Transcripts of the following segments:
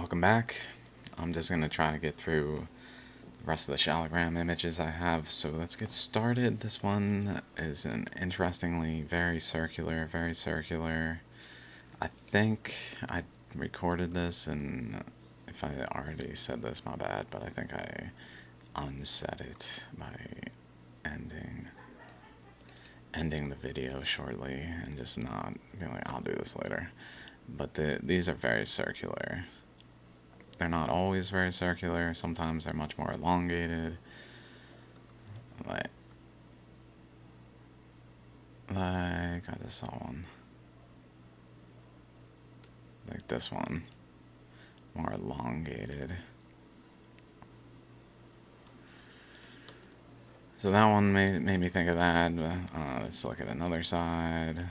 Welcome back. I'm just going to try to get through the rest of the shalogram images I have, so let's get started. This one is an interestingly very circular. I think I recorded this, and if I already said this, my bad, but I think I unset it by ending the video shortly and just not being like, I'll do this later. But these are very circular. They're not always very circular. Sometimes they're much more elongated. Like I just saw one. Like this one. More elongated. So that one made me think of that. Let's look at another side.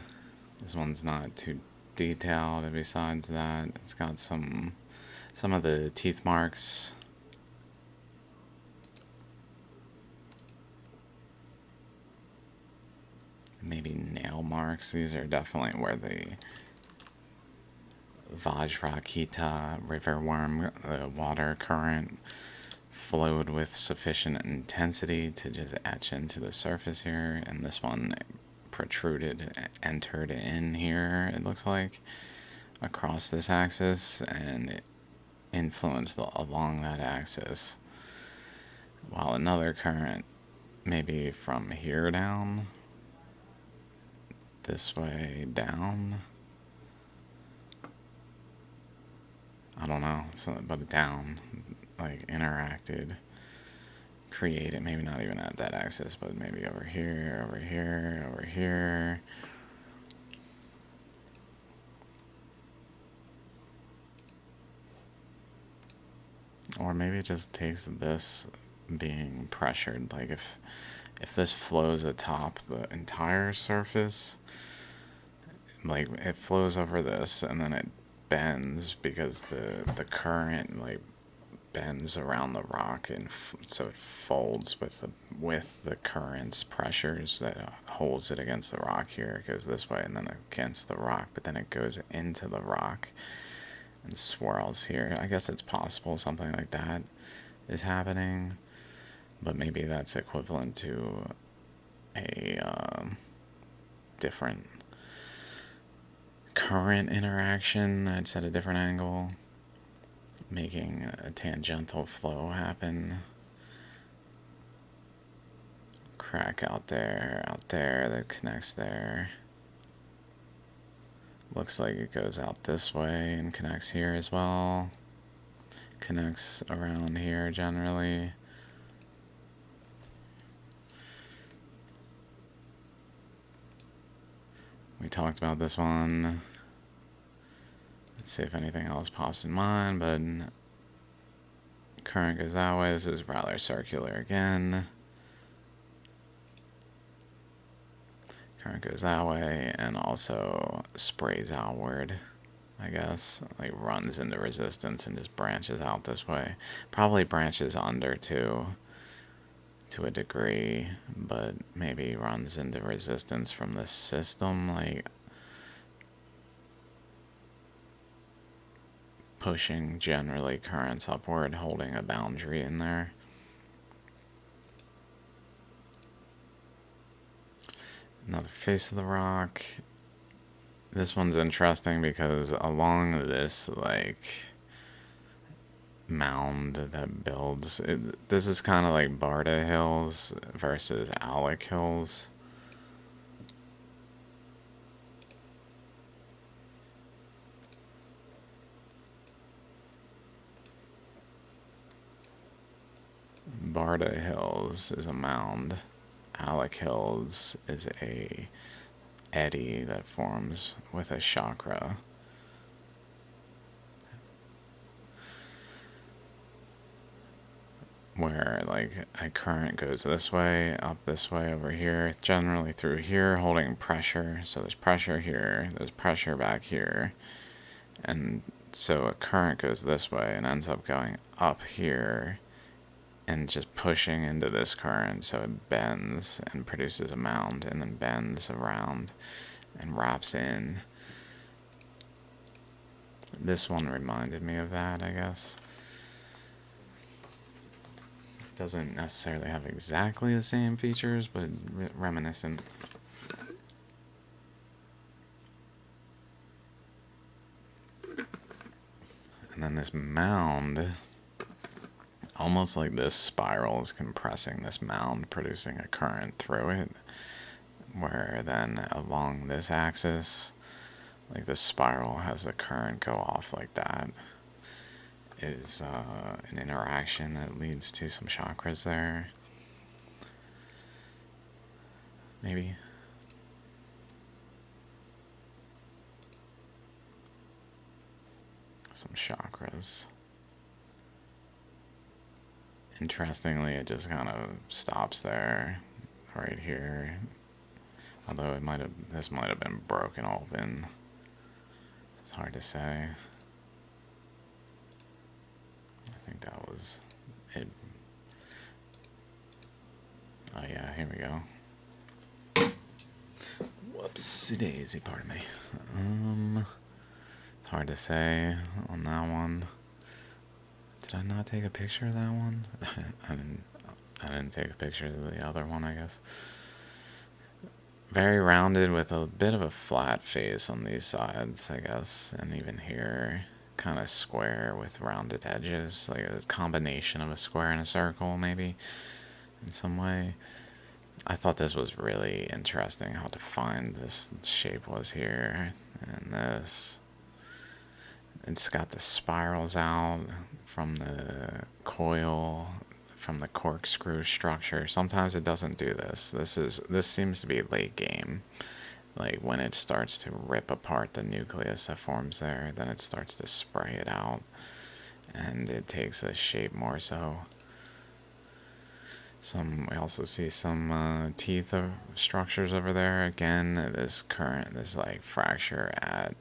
This one's not too detailed. Besides that, it's got some of the teeth marks. Maybe nail marks. These are definitely where the Vajrakita river worm, the water current, flowed with sufficient intensity to just etch into the surface here. And this one protruded, entered in here, it looks like, across this axis, and it influenced along that axis, while another current maybe from here down, this way down, I don't know, but down, like interacted, created, maybe not even at that axis, but maybe over here, over here, over here. Or maybe it just takes this being pressured. Like if this flows atop the entire surface, like it flows over this and then it bends because the current like bends around the rock, and so it folds with the current's pressures that holds it against the rock. Here it goes this way and then against the rock, but then it goes into the rock and swirls here. I guess it's possible something like that is happening, but maybe that's equivalent to a different current interaction that's at a different angle, making a tangential flow happen. Crack out there that connects there. Looks like it goes out this way and connects here as well. Connects around here generally. We talked about this one. Let's see if anything else pops in mind, but current goes that way. This is rather circular again. Current goes that way and also sprays outward, I guess. Like runs into resistance and just branches out this way. Probably branches under too, to a degree, but maybe runs into resistance from the system, like pushing generally currents upward, holding a boundary in there. Another face of the rock. This one's interesting because along this like mound that builds, this is kind of like Barda Hills versus Alec Hills. Barda Hills is a mound. Alec Hills is a eddy that forms with a chakra. Where like a current goes this way, up this way, over here, generally through here, holding pressure. So there's pressure here, there's pressure back here. And so a current goes this way and ends up going up here and just pushing into this current, so it bends and produces a mound, and then bends around and wraps in. This one reminded me of that, I guess. Doesn't necessarily have exactly the same features, but reminiscent. And then this mound, almost like this spiral is compressing this mound, producing a current through it, where then along this axis, like this spiral has a current go off like that. Is an interaction that leads to some chakras there. Maybe. Some chakras. Interestingly, it just kind of stops there, right here. Although this might have been broken open. It's hard to say. I think that was it. Oh yeah, here we go. Whoopsie daisy, pardon me. It's hard to say on that one. Did I not take a picture of that one? I didn't take a picture of the other one, I guess. Very rounded with a bit of a flat face on these sides, I guess, and even here, kind of square with rounded edges, like a combination of a square and a circle, maybe, in some way. I thought this was really interesting, how defined this shape was here, and this. It's got the spirals out from the coil, from the corkscrew structure. Sometimes it doesn't do this. This seems to be late game. Like when it starts to rip apart the nucleus that forms there, then it starts to spray it out, and it takes this shape more so. We also see some teeth of structures over there. Again, this like fracture at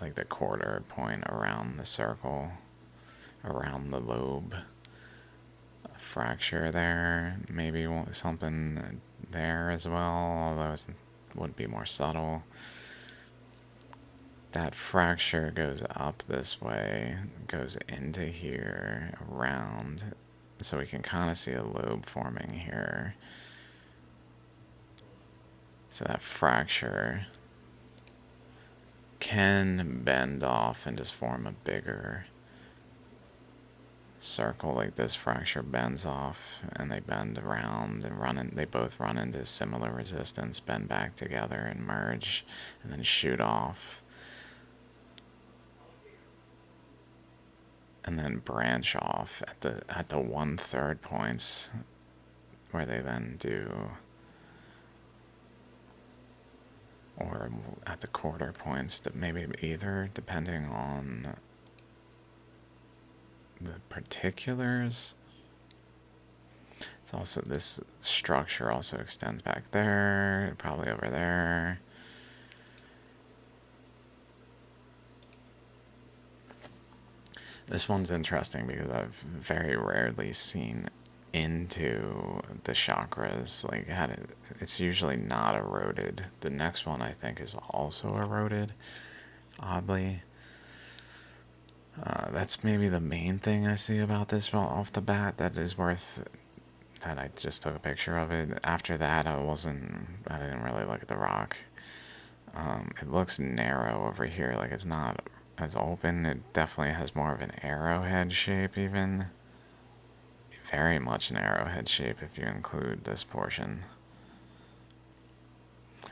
like the quarter point around the circle, around the lobe. A fracture there, maybe something there as well, although it would be more subtle. That fracture goes up this way, goes into here, around, so we can kind of see a lobe forming here. So that fracture can bend off and just form a bigger circle like this. Fracture bends off and they bend around and they both run into similar resistance, bend back together and merge, and then shoot off. And then branch off at the 1/3 points, where they then do, or at the quarter points, maybe either, depending on the particulars. It's also, this structure also extends back there, probably over there. This one's interesting because I've very rarely seen into the chakras. Like, it's usually not eroded. The next one I think is also eroded, oddly. That's maybe the main thing I see about this off the bat that is worth, that I just took a picture of it. After that, I didn't really look at the rock. It looks narrow over here, like it's not as open. It definitely has more of an arrowhead shape, even. Very much an arrowhead shape if you include this portion.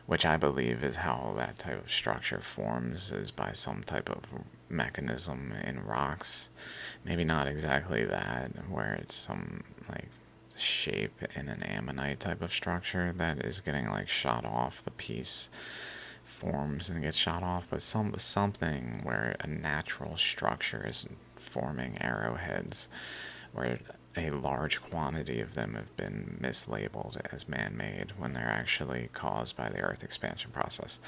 Which I believe is how that type of structure forms, is by some type of mechanism in rocks. Maybe not exactly that, where it's some like shape in an ammonite type of structure that is getting like shot off. The piece forms and gets shot off, but something where a natural structure is forming arrowheads, where a large quantity of them have been mislabeled as man-made when they're actually caused by the Earth expansion process.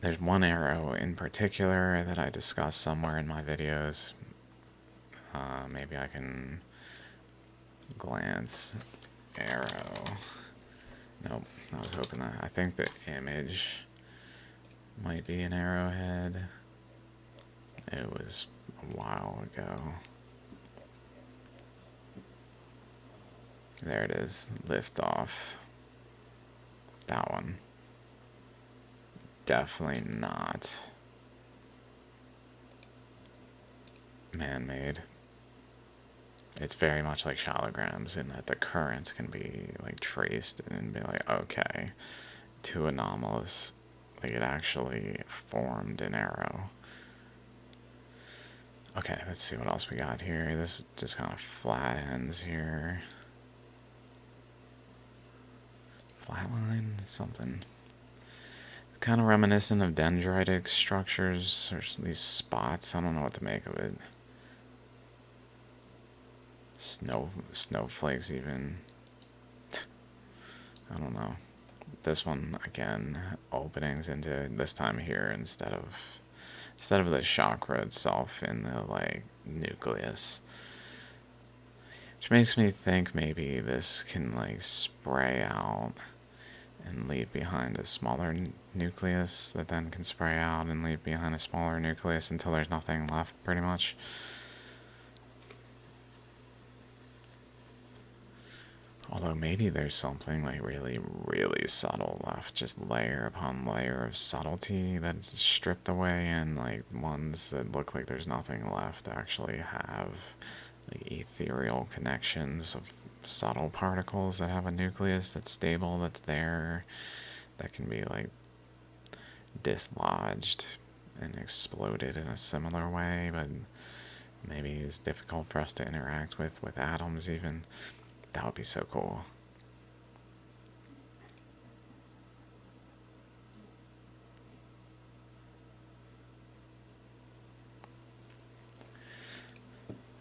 There's one arrow in particular that I discussed somewhere in my videos. Maybe I can glance arrow. Nope, I was hoping that. I think the image Might be an arrowhead. It was a while ago. There it is. Lift off. That one. Definitely not man-made. It's very much like shaligrams in that the currents can be like traced and be like, okay, too anomalous. Like it actually formed an arrow. Okay, let's see what else we got here. This just kind of flat ends here. Flatline, something. Kind of reminiscent of dendritic structures. There's these spots. I don't know what to make of it. Snowflakes even. I don't know. This one again, openings into this time here instead of the chakra itself in the like nucleus. Which makes me think maybe this can like spray out and leave behind a smaller nucleus that then can spray out and leave behind a smaller nucleus until there's nothing left, pretty much. Although maybe there's something like really, really subtle left, just layer upon layer of subtlety that's stripped away, and like ones that look like there's nothing left actually have like ethereal connections of subtle particles that have a nucleus that's stable, that's there, that can be like dislodged and exploded in a similar way, but maybe is difficult for us to interact with atoms even. That would be so cool.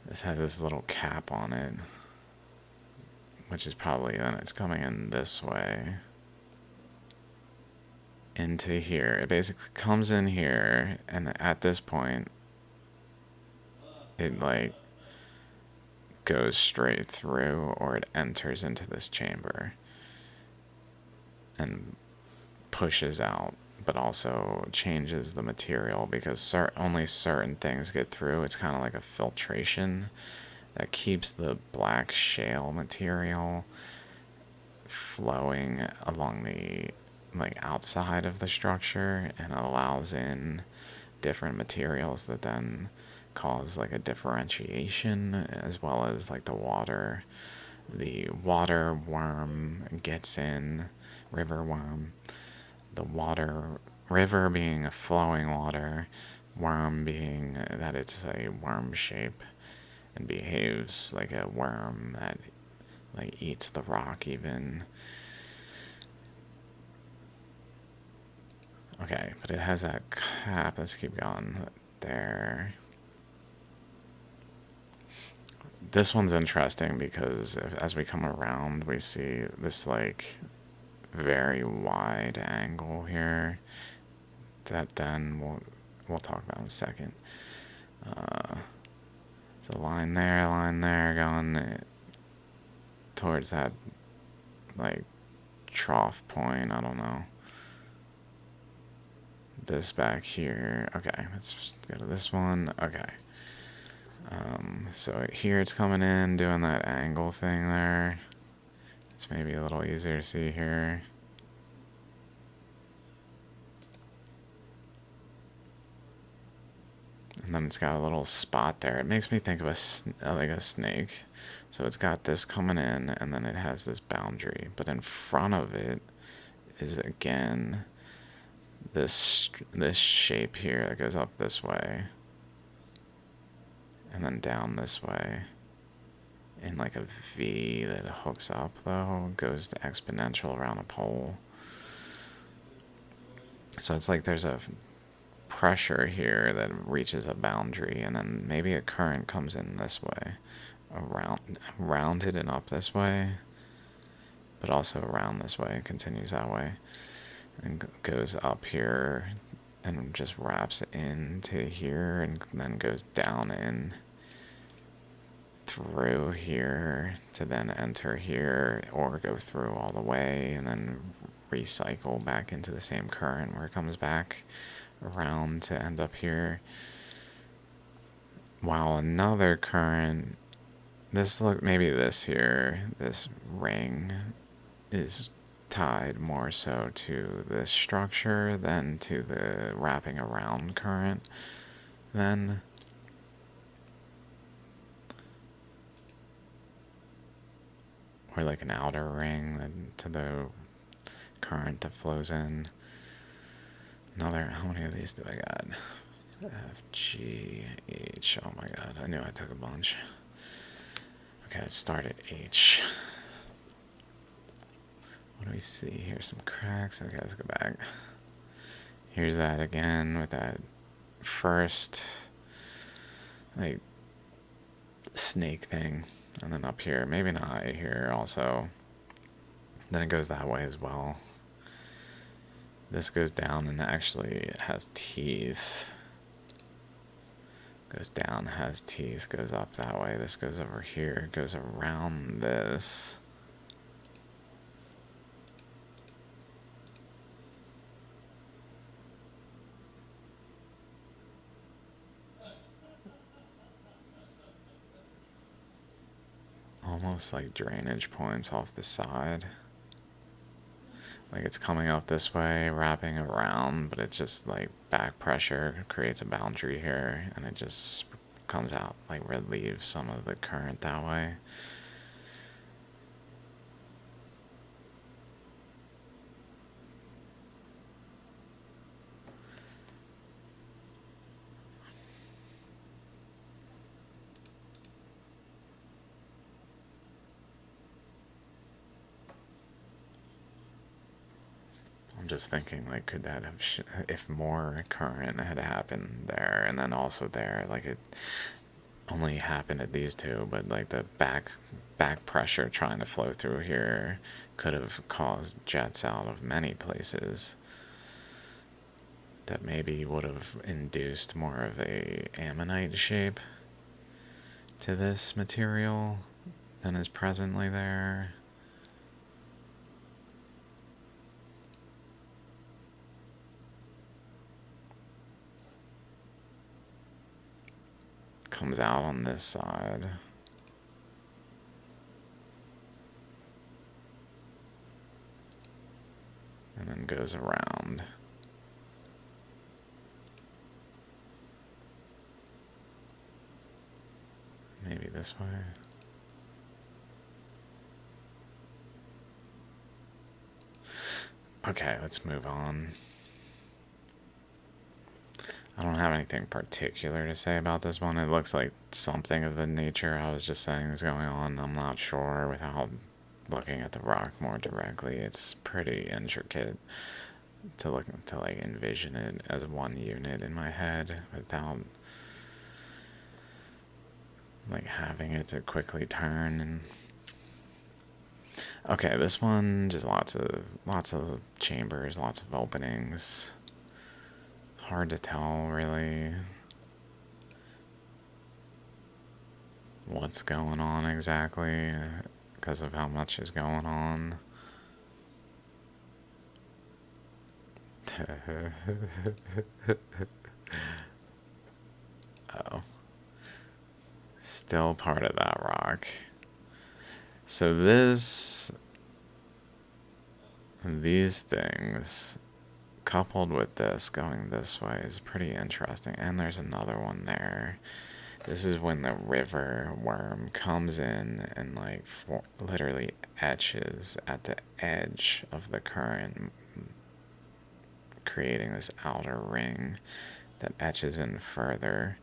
This has this little cap on it, which is probably then it's coming in this way into here. It basically comes in here, and at this point it like goes straight through, or it enters into this chamber and pushes out, but also changes the material because only certain things get through. It's kind of like a filtration that keeps the black shale material flowing along the like outside of the structure, and allows in different materials that then cause like a differentiation, as well as like the water worm gets in, river worm, the river being a flowing water, worm being that it's a worm shape and behaves like a worm that like eats the rock even. Okay, but it has that cap. Let's keep going there. This one's interesting because as we come around, we see this like very wide angle here that then we'll talk about in a second. So line there, going towards that like trough point. I don't know. This back here. Okay, let's go to this one. Okay. So here it's coming in, doing that angle thing there. It's maybe a little easier to see here. And then it's got a little spot there. It makes me think of like a snake. So it's got this coming in, and then it has this boundary. But in front of it is again this shape here that goes up this way, and then down this way, in like a V that hooks up though, goes to exponential around a pole. So it's like there's a pressure here that reaches a boundary, and then maybe a current comes in this way, around it and up this way, but also around this way, continues that way, and goes up here and just wraps into here, and then goes down in through here to then enter here, or go through all the way and then recycle back into the same current where it comes back around to end up here. While another current, maybe this here, this ring is tied more so to this structure than to the wrapping around current then. Or like an outer ring to the current that flows in. Another, how many of these do I got? F, G, H. Oh my god, I knew I took a bunch. Okay, let's start at H. What do we see here? Some cracks. Okay, let's go back. Here's that again with that first, like, snake thing. And then up here, maybe an eye here also. Then it goes that way as well. This goes down and actually has teeth. Goes down, has teeth, goes up that way. This goes over here, goes around this. Almost like drainage points off the side. Like it's coming up this way, wrapping around, but it's just like back pressure creates a boundary here, and it just comes out, like relieves some of the current that way. I'm just thinking, like, could that have, if more current had happened there, and then also there, like it only happened at these two, but like the back pressure trying to flow through here could have caused jets out of many places that maybe would have induced more of a ammonite shape to this material than is presently there. Comes out on this side. And then goes around. Maybe this way. Okay, let's move on. I don't have anything particular to say about this one. It looks like something of the nature I was just saying is going on. I'm not sure without looking at the rock more directly. It's pretty intricate to like envision it as one unit in my head without like having it to quickly turn. And okay, this one just lots of chambers, lots of openings. Hard to tell really what's going on exactly because of how much is going on. Oh, still part of that rock. So these things coupled with this going this way is pretty interesting. And there's another one there. This is when the river worm comes in and like literally etches at the edge of the current, creating this outer ring that etches in further.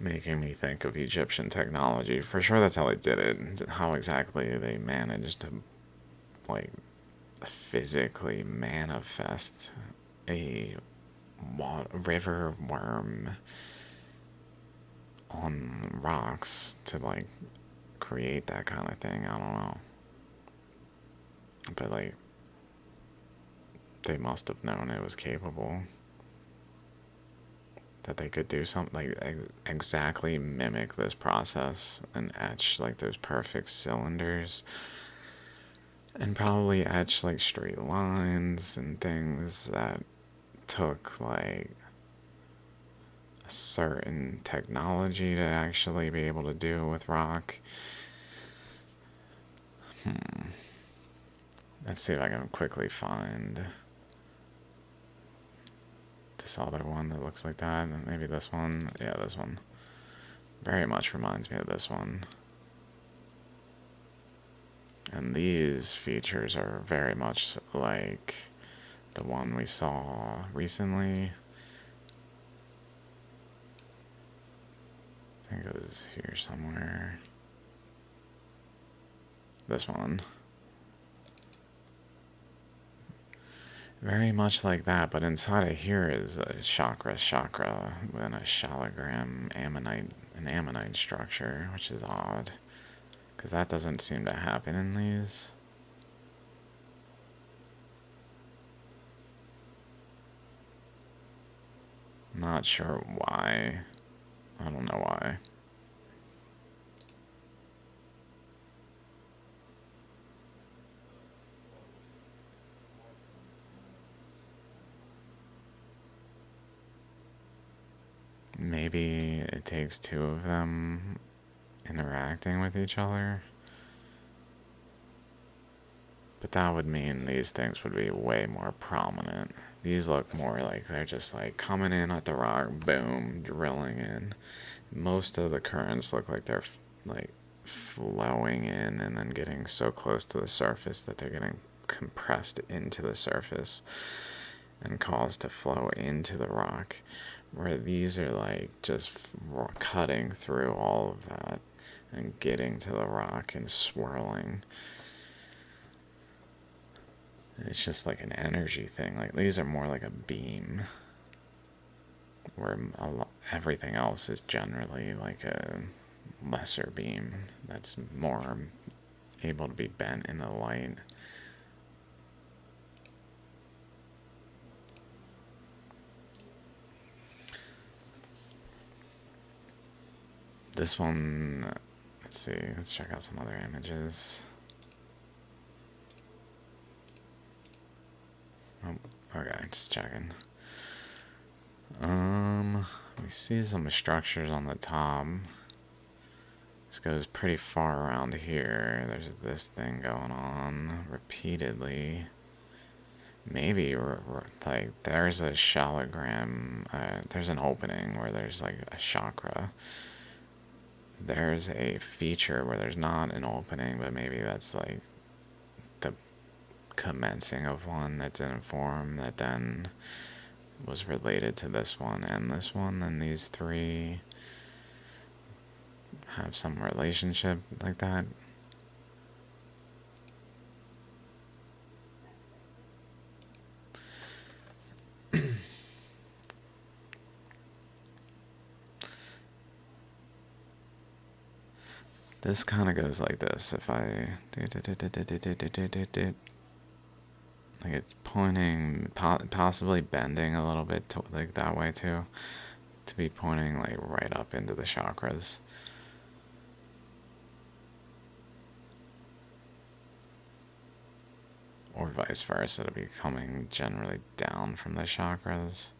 Making me think of Egyptian technology. For sure that's how they did it. How exactly they managed to like physically manifest a river worm on rocks to like create that kind of thing. I don't know. But like they must have known it was capable. that they could do something like exactly mimic this process and etch like those perfect cylinders, and probably etch like straight lines and things that took like a certain technology to actually be able to do with rock. Let's see if I can quickly find this other one that looks like that. Maybe this one. Yeah, this one. Very much reminds me of this one. And these features are very much like the one we saw recently. I think it was here somewhere. This one. Very much like that, but inside of here is a chakra, and a shalogram, an ammonite structure, which is odd, because that doesn't seem to happen in these. Not sure why. I don't know why. Maybe it takes two of them interacting with each other. But that would mean these things would be way more prominent. These look more like they're just like coming in at the rock, boom, drilling in. Most of the currents look like they're like flowing in and then getting so close to the surface that they're getting compressed into the surface and caused to flow into the rock, where these are like just cutting through all of that and getting to the rock and swirling. It's just like an energy thing. Like these are more like a beam, where everything else is generally like a lesser beam that's more able to be bent in the light. This one, let's see, let's check out some other images. Oh, okay, just checking. We see some structures on the top. This goes pretty far around here. There's this thing going on repeatedly. Maybe like there's a shalogram. There's an opening where there's like a chakra. There's a feature where there's not an opening, but maybe that's like the commencing of one that's in a form that then was related to this one and this one, and these three have some relationship like that. This kind of goes like this. If I like it's pointing, possibly bending a little bit to, like that way too, to be pointing like right up into the chakras. Or vice versa, to be coming generally down from the chakras.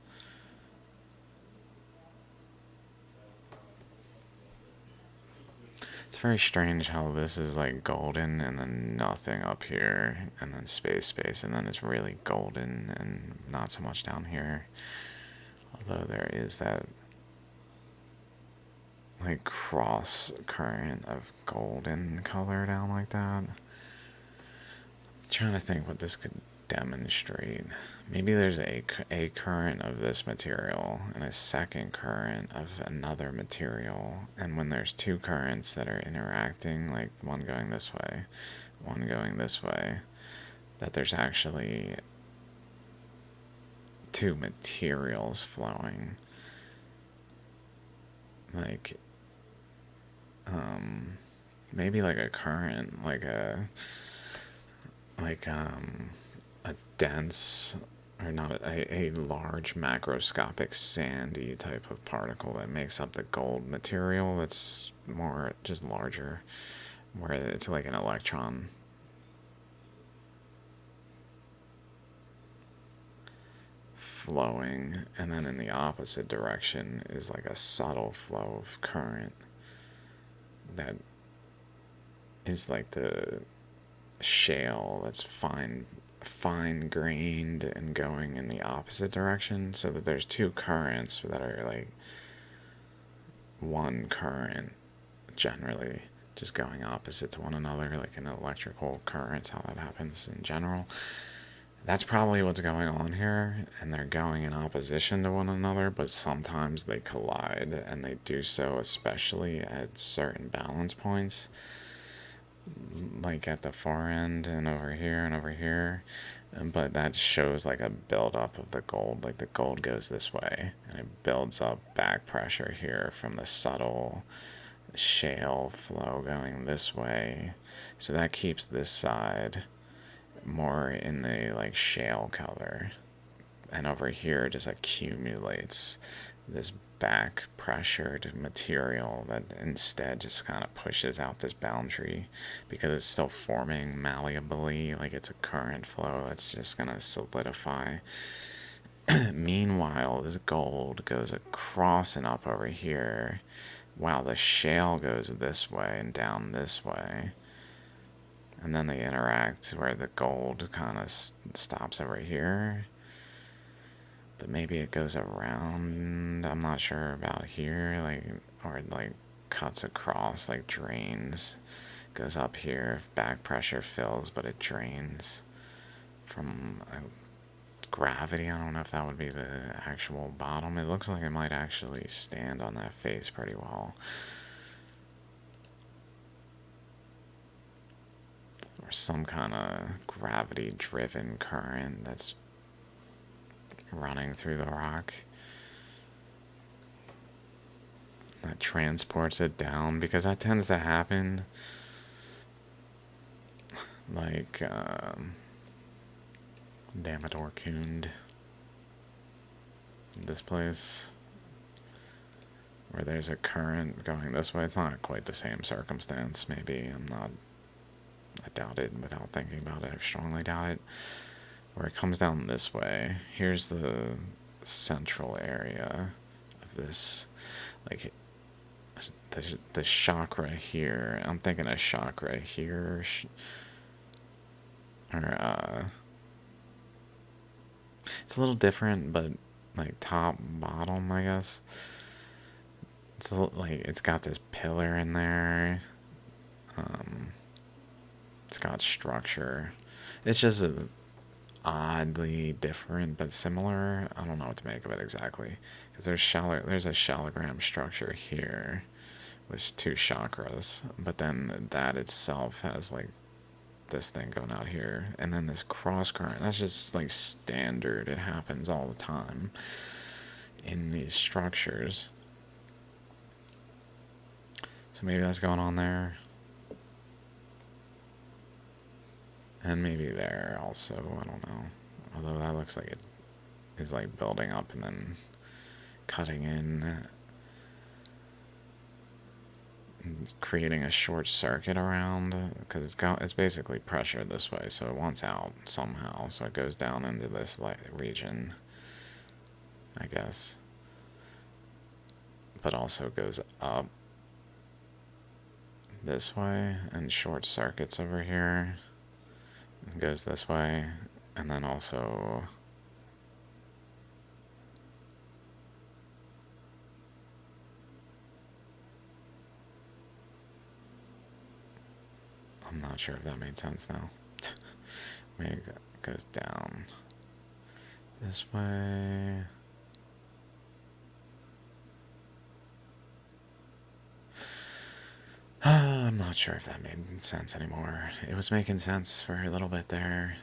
It's very strange how this is like golden and then nothing up here, and then space, and then it's really golden and not so much down here. Although there is that like cross current of golden color down like that. Trying to think what this could demonstrate. Maybe there's a current of this material and a second current of another material, and when there's two currents that are interacting, like one going this way, one going this way, that there's actually two materials flowing. Like maybe like a current, like a dense or not a large macroscopic sandy type of particle that makes up the gold material that's more just larger, where it's like an electron. Flowing, and then in the opposite direction is like a subtle flow of current that is like the shale that's fine grained and going in the opposite direction, so that there's two currents that are like one current generally just going opposite to one another, like an electrical current, how that happens in general. That's probably what's going on here, and they're going in opposition to one another, but sometimes they collide, and they do so especially at certain balance points, like at the far end and over here and over here. But that shows like a buildup of the gold. Like the gold goes this way, and it builds up back pressure here from the subtle shale flow going this way. So that keeps this side more in the like shale color, and over here just accumulates this back pressured material that instead just kind of pushes out this boundary because it's still forming malleably, like it's a current flow that's just going to solidify. Meanwhile, this gold goes across and up over here, while the shale goes this way and down this way. And then they interact where the gold kind of stops over here. But maybe it goes around, I'm not sure about here, like, or it like cuts across, like drains. Goes up here, if back pressure fills, but it drains from gravity. I don't know if that would be the actual bottom. It looks like it might actually stand on that face pretty well. Or some kind of gravity-driven current that's running through the rock that transports it down, because that tends to happen like Damador Kund, this place where there's a current going this way. It's not quite the same circumstance, maybe. I doubt it without thinking about it. I strongly doubt it. Where it comes down this way. Here's the central area of this, like the chakra here. I'm thinking a chakra here, or it's a little different, but like top bottom, I guess. It's a little, like it's got this pillar in there. It's got structure. It's just oddly different but similar. I don't know what to make of it exactly, because there's a shalogram structure here with two chakras, but then that itself has like this thing going out here, and then this cross current. That's just like standard. It happens all the time in these structures. So maybe that's going on there. And maybe there also, I don't know. Although that looks like it is like building up and then cutting in, and creating a short circuit around, because it's basically pressure this way, so it wants out somehow. So it goes down into this region, I guess. But also goes up this way and short circuits over here. It goes this way, and then also I'm not sure if that made sense now. Maybe it goes down this way. I'm not sure if that made sense anymore. It was making sense for a little bit there.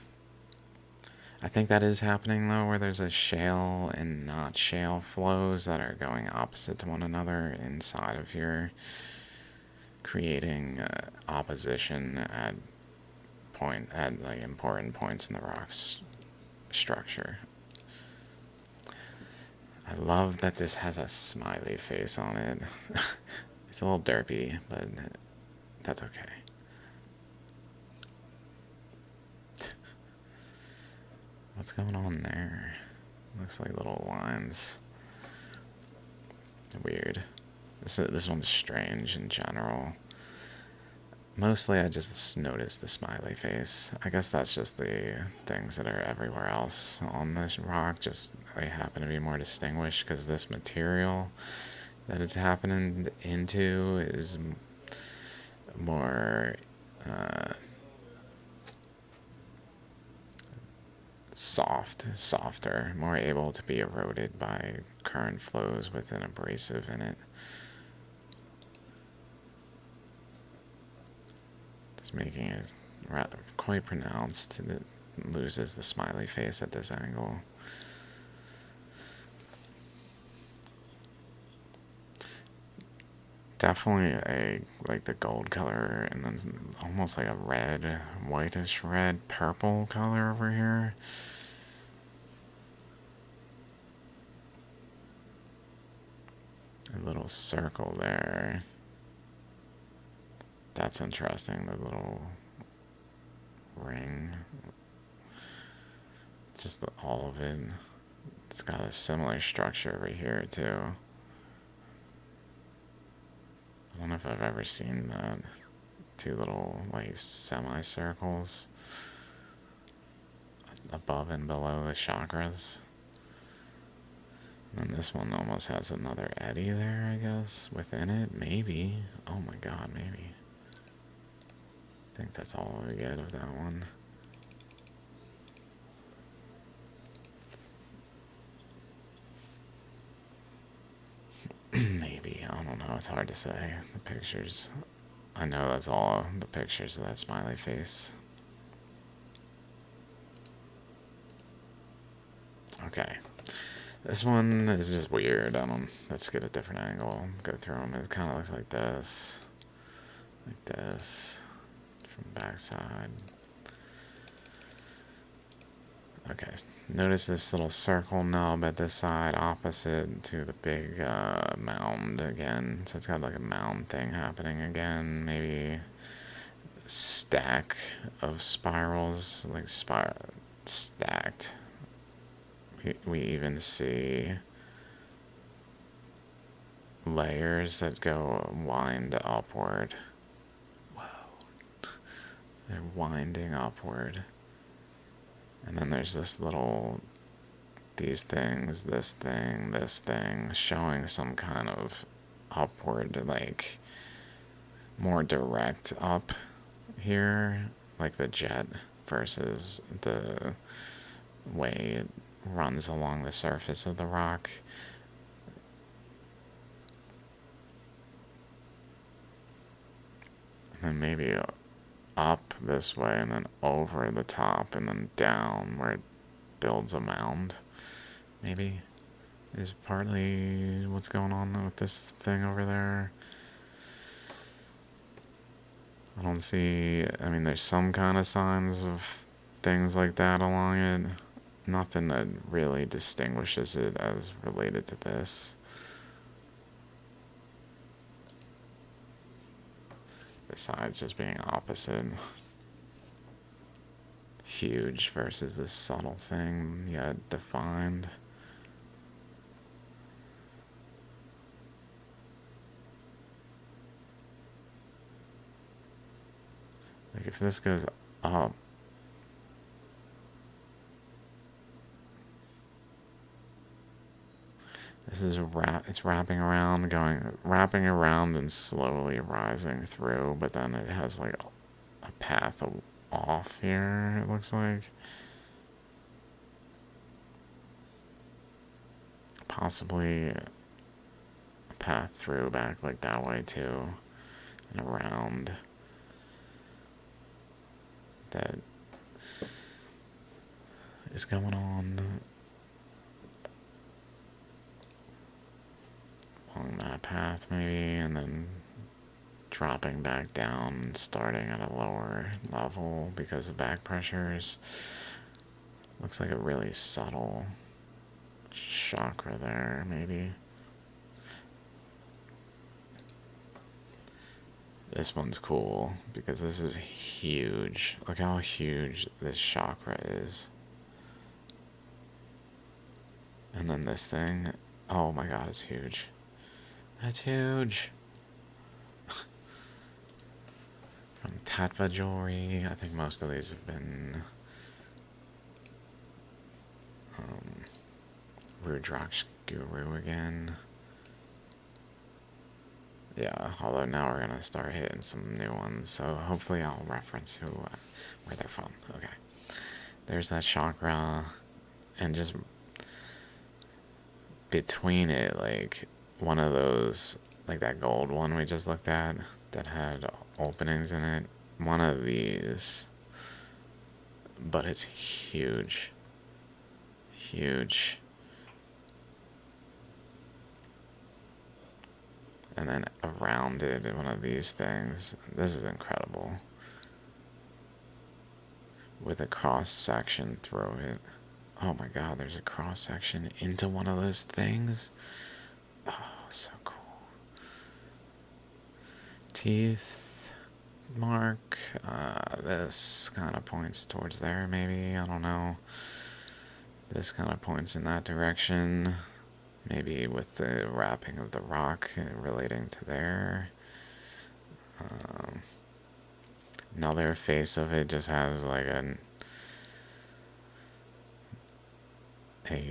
I think that is happening, though, where there's a shale and not shale flows that are going opposite to one another inside of here, creating opposition at like important points in the rock's structure. I love that this has a smiley face on it. It's a little derpy, but that's okay. What's going on there? Looks like little lines. Weird. This one's strange in general. Mostly I just noticed the smiley face. I guess that's just the things that are everywhere else on this rock. Just they happen to be more distinguished because this material that it's happening into is more softer, more able to be eroded by current flows with an abrasive in it. Just making it rather quite pronounced. It loses the smiley face at this angle. Definitely like the gold color, and then almost like a red, whitish red, purple color over here. A little circle there. That's interesting, the little ring. Just all of it. It's got a similar structure over here, too. I don't know if I've ever seen that. Two little, like, semicircles above and below the chakras. And this one almost has another eddy there, I guess, within it. Maybe. Oh my god, maybe. I think that's all we get of that one. Maybe. I don't know. It's hard to say. The pictures. I know that's all the pictures of that smiley face. Okay. This one is just weird. Let's get a different angle. Go through them. It kind of looks like this. Like this. From the backside. Okay, notice this little circle nub at this side opposite to the big mound again. So it's got like a mound thing happening again. Maybe a stack of spirals, like stacked. We even see layers that go wind upward. Whoa. They're winding upward. And then there's these things, this thing, showing some kind of upward, like, more direct up here, like the jet versus the way it runs along the surface of the rock. And then maybe up this way and then over the top and then down where it builds a mound, maybe, is partly what's going on with this thing over there. I don't see, I mean, there's some kind of signs of things like that along it. Nothing that really distinguishes it as related to this. Besides just being opposite. Huge versus this subtle thing, yet defined. Like if this goes up, this is it's wrapping around, wrapping around and slowly rising through, but then it has like a path off here, it looks like. Possibly a path through back like that way too, and around. That is going on along that path maybe, and then dropping back down and starting at a lower level because of back pressures. Looks like a really subtle chakra there, maybe. This one's cool because this is huge. Look how huge this chakra is. And then this thing, oh my god, it's huge. That's huge. From Tattva jewelry, I think most of these have been Rudraksh Guru again. Yeah, although now we're gonna start hitting some new ones, so hopefully I'll reference where they're from. Okay, there's that chakra, and just between it, like one of those, like that gold one we just looked at that had openings in it, one of these, but it's huge. Huge. And then around it, one of these things. This is incredible. With a cross section through it. Oh my god, there's a cross section into one of those things. Oh, so cool. Teeth mark. This kind of points towards there, maybe. I don't know. This kind of points in that direction. Maybe with the wrapping of the rock relating to there. Another face of it just has like a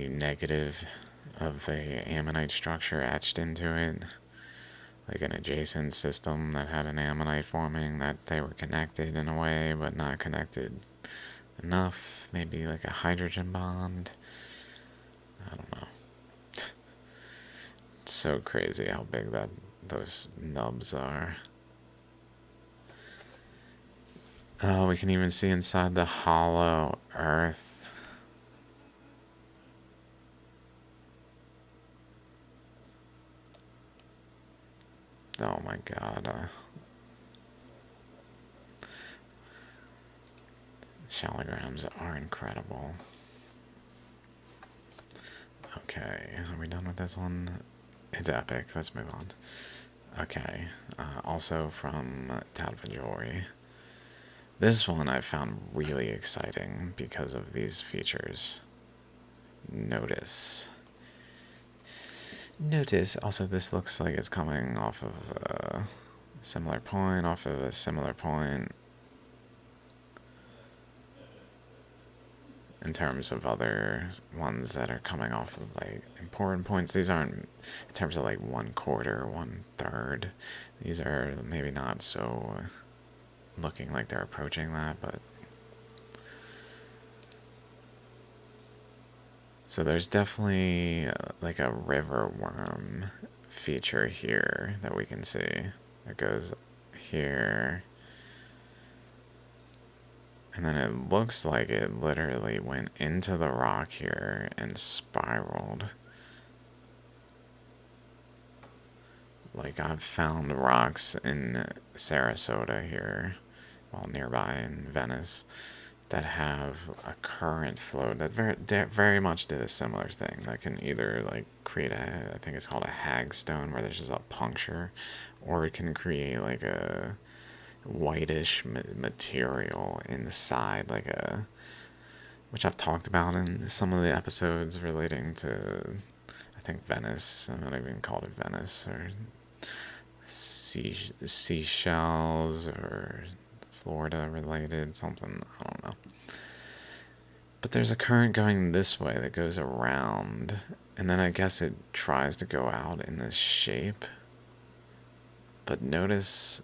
negative of a ammonite structure etched into it. Like an adjacent system that had an ammonite forming, that they were connected in a way, but not connected enough. Maybe like a hydrogen bond. I don't know. It's so crazy how big those nubs are. Oh, we can even see inside the hollow earth. Oh my god. Shaligrams are incredible. Okay, are we done with this one? It's epic. Let's move on. Okay, also from Tattva jewelry. This one I found really exciting because of these features. Notice. Also, this looks like it's coming off of a similar point, off of a similar point. In terms of other ones that are coming off of like important points, these aren't in terms of like 1/4, 1/3. These are maybe not so looking like they're approaching that, but so there's definitely like a river worm feature here that we can see. It goes here. And then it looks like it literally went into the rock here and spiraled. Like I've found rocks in Sarasota here, well nearby in Venice, that have a current flow that very much did a similar thing. That can either like create I think it's called a hagstone, where there's just a puncture, or it can create like a whitish material inside, like which I've talked about in some of the episodes relating to, I think, Venice. I'm not even called it Venice, or seashells, or Florida related, something, I don't know. But there's a current going this way that goes around, and then I guess it tries to go out in this shape. But notice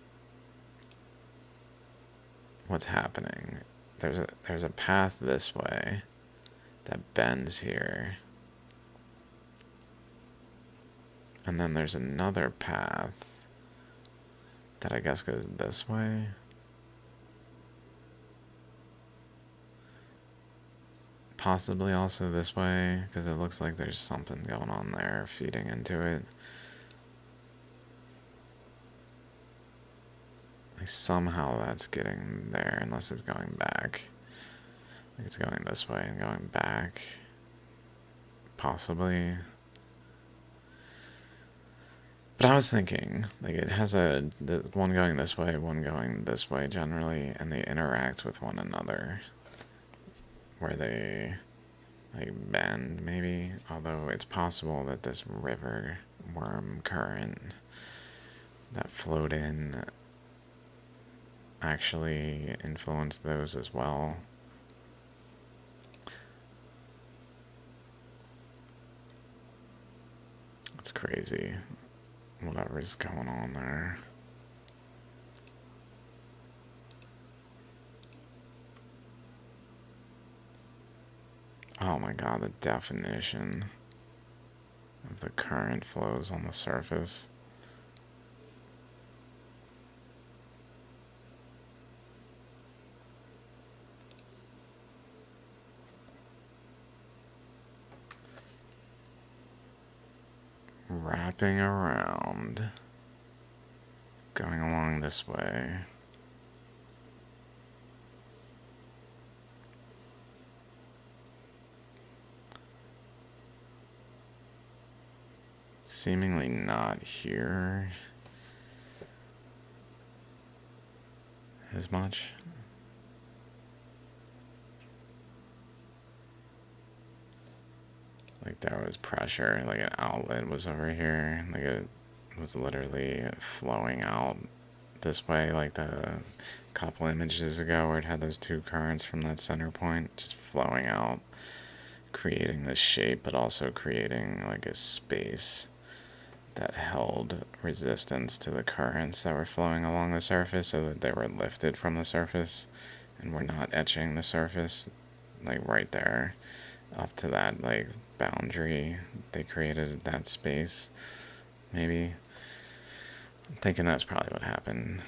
what's happening. There's a path this way that bends here. And then there's another path that I guess goes this way. Possibly also this way, because it looks like there's something going on there feeding into it. Like somehow that's getting there, unless it's going back. I think it's going this way and going back. possibly. But I was thinking, like, it has the one going this way, one going this way generally, and they interact with one another. Where they, like, bend, maybe. Although it's possible that this river worm current that flowed in actually influenced those as well. It's crazy. Whatever's going on there. Oh my god, the definition of the current flows on the surface. Wrapping around, going along this way. Seemingly not here as much. Like there was pressure, like an outlet was over here, like it was literally flowing out this way, like the couple images ago where it had those two currents from that center point just flowing out, creating this shape, but also creating like a space that held resistance to the currents that were flowing along the surface so that they were lifted from the surface and were not etching the surface, like right there up to that like boundary they created that space. Maybe I'm thinking that's probably what happened.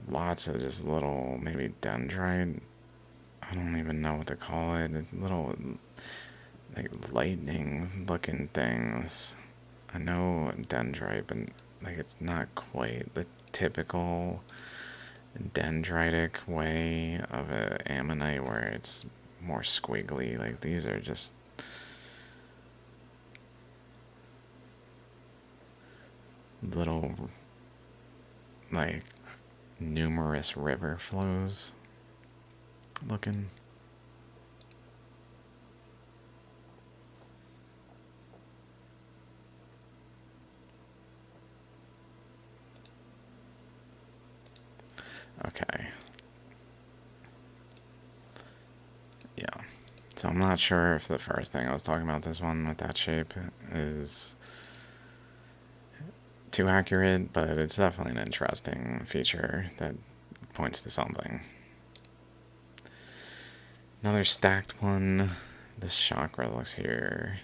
Lots of just little, maybe dendrite, I don't even know what to call it, little like lightning looking things. I know dendrite, but like it's not quite the typical dendritic way of an ammonite where it's more squiggly. Like these are just little like numerous river flows looking. Okay. Yeah. So I'm not sure if the first thing I was talking about, this one with that shape, is too accurate, but it's definitely an interesting feature that points to something. Another stacked one. This chakra looks here.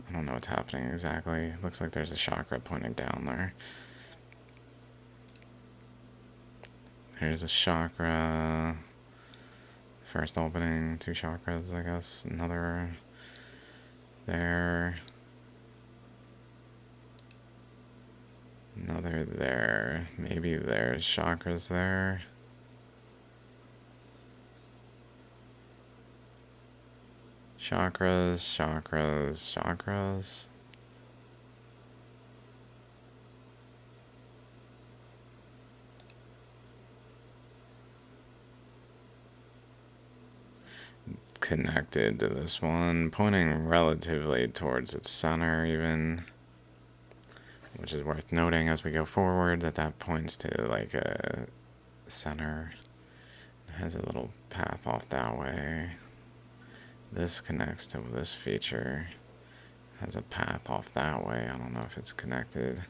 I don't know what's happening exactly. Looks like there's a chakra pointing down there. Here's a chakra. First opening, two chakras, I guess. Another there. Another there. Maybe there's chakras there. Chakras, chakras, chakras. Connected to this one, pointing relatively towards its center even, which is worth noting as we go forward that points to like a center. It has a little path off that way. This connects to this feature, has a path off that way. I don't know if it's connected.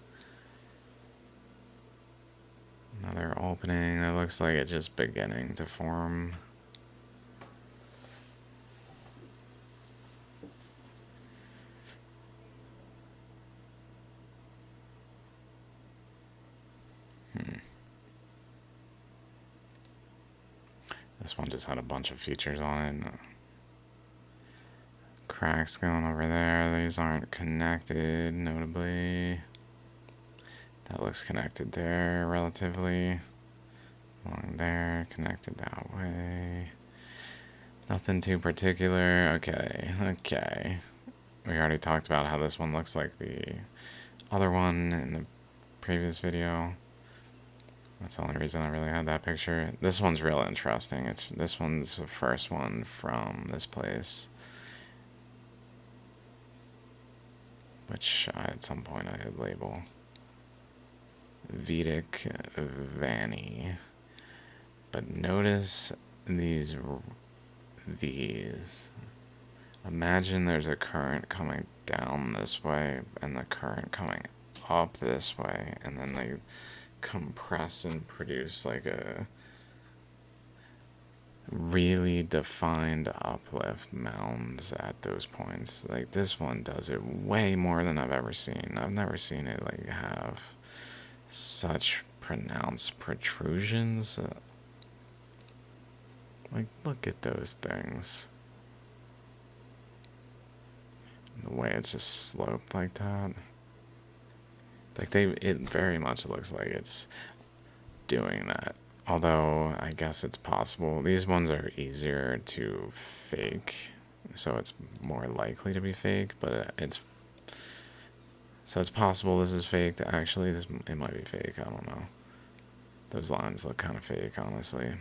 Another opening that looks like it's just beginning to form. This one just had a bunch of features on it. Cracks going over there. These aren't connected, notably. That looks connected there, relatively. Along there, connected that way. Nothing too particular. Okay, okay. We already talked about how this one looks like the other one in the previous video. That's the only reason I really had that picture. This one's real interesting. This one's the first one from this place, which at some point I had label Vedic Vanny. But notice these. Imagine there's a current coming down this way and the current coming up this way, and then they compress and produce like a really defined uplift mounds at those points. Like this one does it way more than I've ever seen. I've never seen it like have such pronounced protrusions. Like look at those things. The way it's just sloped like that. Like it very much looks like it's doing that. Although I guess it's possible. These ones are easier to fake, so it's more likely to be fake. But it's possible this is fake. Actually, it might be fake. I don't know. Those lines look kind of fake, honestly.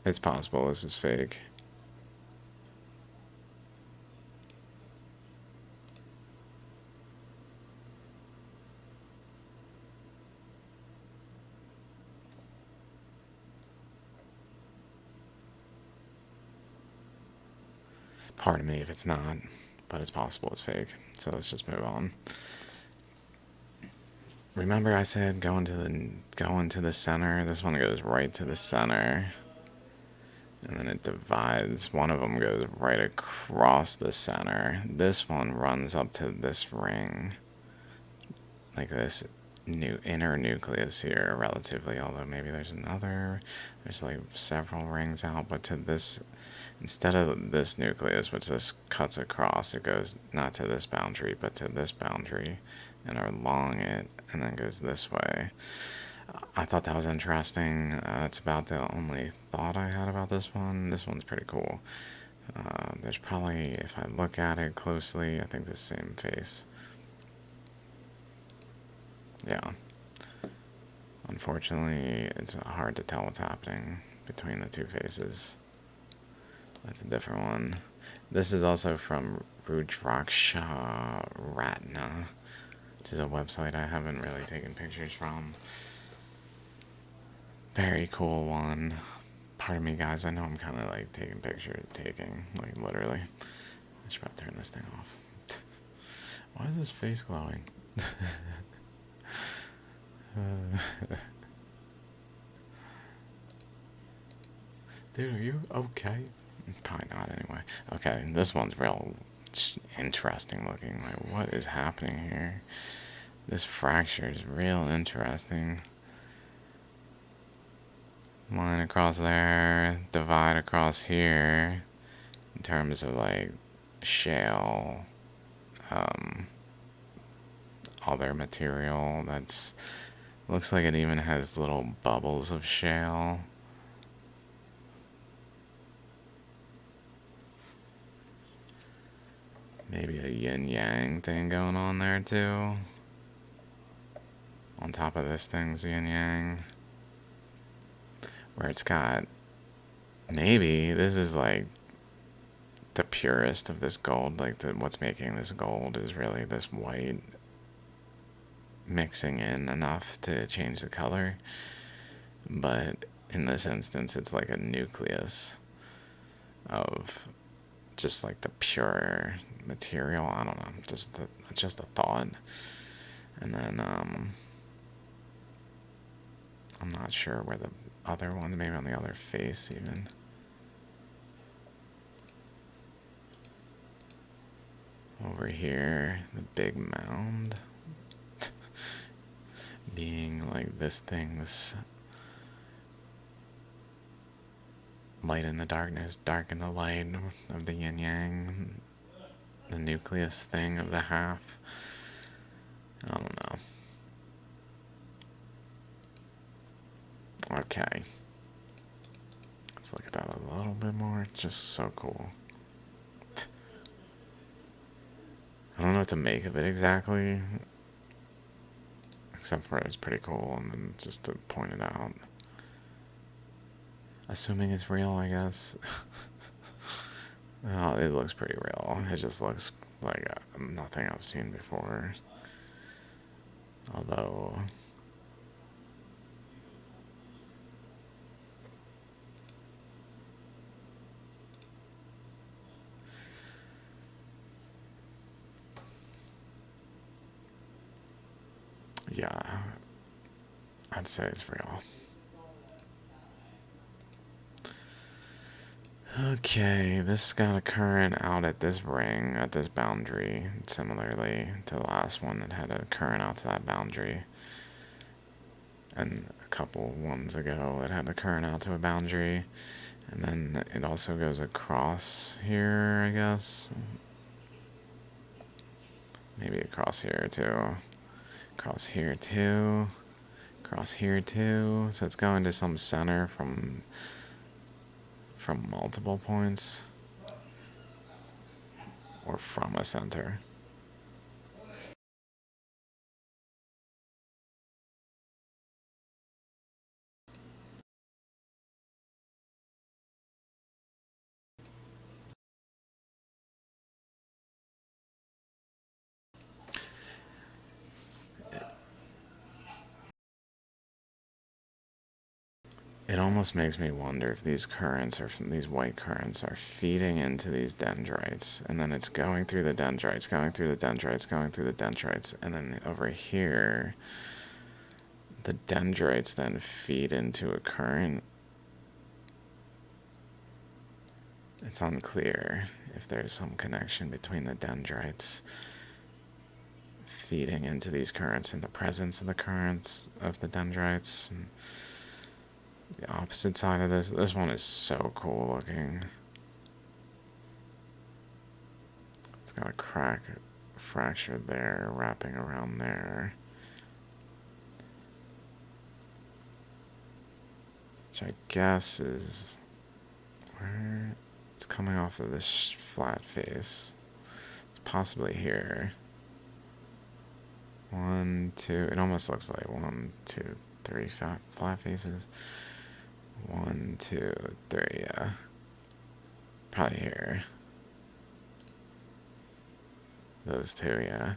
It's possible this is fake. Pardon me if it's not, but it's possible it's fake. So let's just move on. Remember I said go into the center? This one goes right to the center. And then it divides. One of them goes right across the center. This one runs up to this ring. Like this new inner nucleus here, relatively, although maybe there's like several rings out, but to this, instead of this nucleus, which this cuts across, it goes not to this boundary, but to this boundary, and along it, and then goes this way. I thought that was interesting. That's about the only thought I had about this one. This one's pretty cool. There's probably, if I look at it closely, I think the same face. Yeah. Unfortunately, it's hard to tell what's happening between the two faces. That's a different one. This is also from Rudraksha Ratna, which is a website I haven't really taken pictures from. Very cool one. Pardon me, guys. I know I'm kind of like taking, like literally. I should probably turn this thing off. Why is his face glowing? Dude, are you okay? Probably not anyway. Okay, this one's real interesting looking. Like, what is happening here? This fracture is real interesting. Line across there, divide across here. In terms of like shale, other material that's looks like it even has little bubbles of shale. Maybe a yin-yang thing going on there too. On top of this thing's yin-yang. Where it's got, maybe this is like the purest of this gold. Like what's making this gold is really this white mixing in enough to change the color. But in this instance, it's like a nucleus of just like the pure material. I don't know, just a thought. And then I'm not sure where the other one, maybe on the other face even. Over here, the big mound being like this thing's light in the darkness, dark in the light of the yin-yang, the nucleus thing of the half. I don't know. Okay. Let's look at that a little bit more. It's just so cool. I don't know what to make of it exactly. Except for it's pretty cool, and then just to point it out. Assuming it's real, I guess. Oh, it looks pretty real. It just looks like nothing I've seen before. Although... yeah, I'd say it's real. Okay, this got a current out at this ring, at this boundary, similarly to the last one that had a current out to that boundary. And a couple ones ago it had a current out to a boundary. And then it also goes across here, I guess. Maybe across here too. Across here too. Across here too. So it's going to some center from multiple points. Or from a center. It almost makes me wonder if these currents are from these white currents are feeding into these dendrites, and then it's going through the dendrites, going through the dendrites, going through the dendrites, and then over here, the dendrites then feed into a current. It's unclear if there's some connection between the dendrites feeding into these currents and the presence of the currents of the dendrites. And the opposite side of this one is so cool looking. It's got a crack fracture there, wrapping around there. Which I guess is where it's coming off of this flat face. It's possibly here. 1, 2, it almost looks like 1, 2, 3 flat faces. 1, 2, 3, yeah. Probably here. Those two, yeah.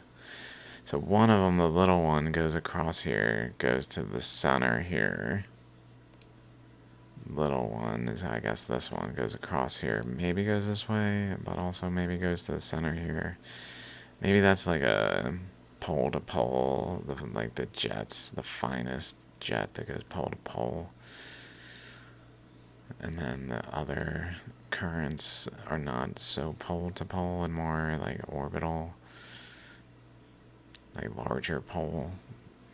So one of them, the little one, goes across here, goes to the center here. Little one is, I guess this one goes across here. Maybe goes this way, but also maybe goes to the center here. Maybe that's like a pole to pole, like the jets, the finest jet that goes pole to pole. And then the other currents are not so pole to pole and more like orbital, like larger pole.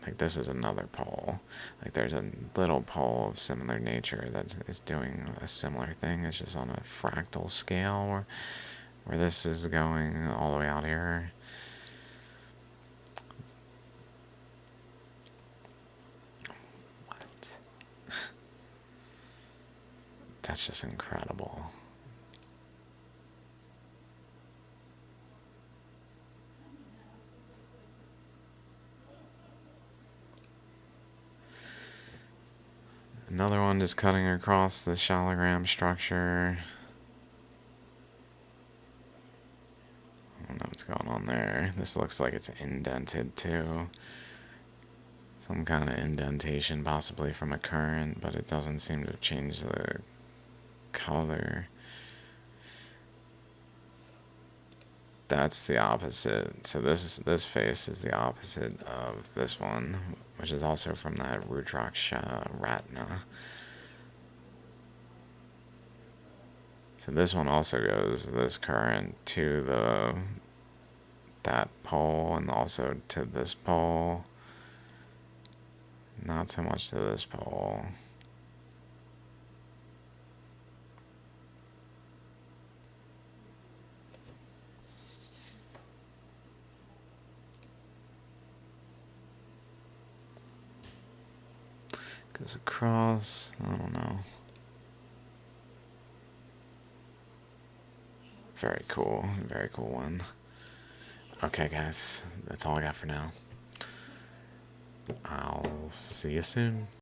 Like this is another pole. Like there's a little pole of similar nature that is doing a similar thing. It's just on a fractal scale where this is going all the way out here. What? That's just incredible. Another one just cutting across the shalogram structure. I don't know what's going on there. This looks like it's indented too. Some kind of indentation, possibly from a current, but it doesn't seem to change the color. That's the opposite. So this face is the opposite of this one, which is also from that Rudraksha Ratna. So this one also goes this current to that pole and also to this pole. Not so much to this pole. Goes across. I don't know. Very cool. Very cool one. Okay, guys. That's all I got for now. I'll see you soon.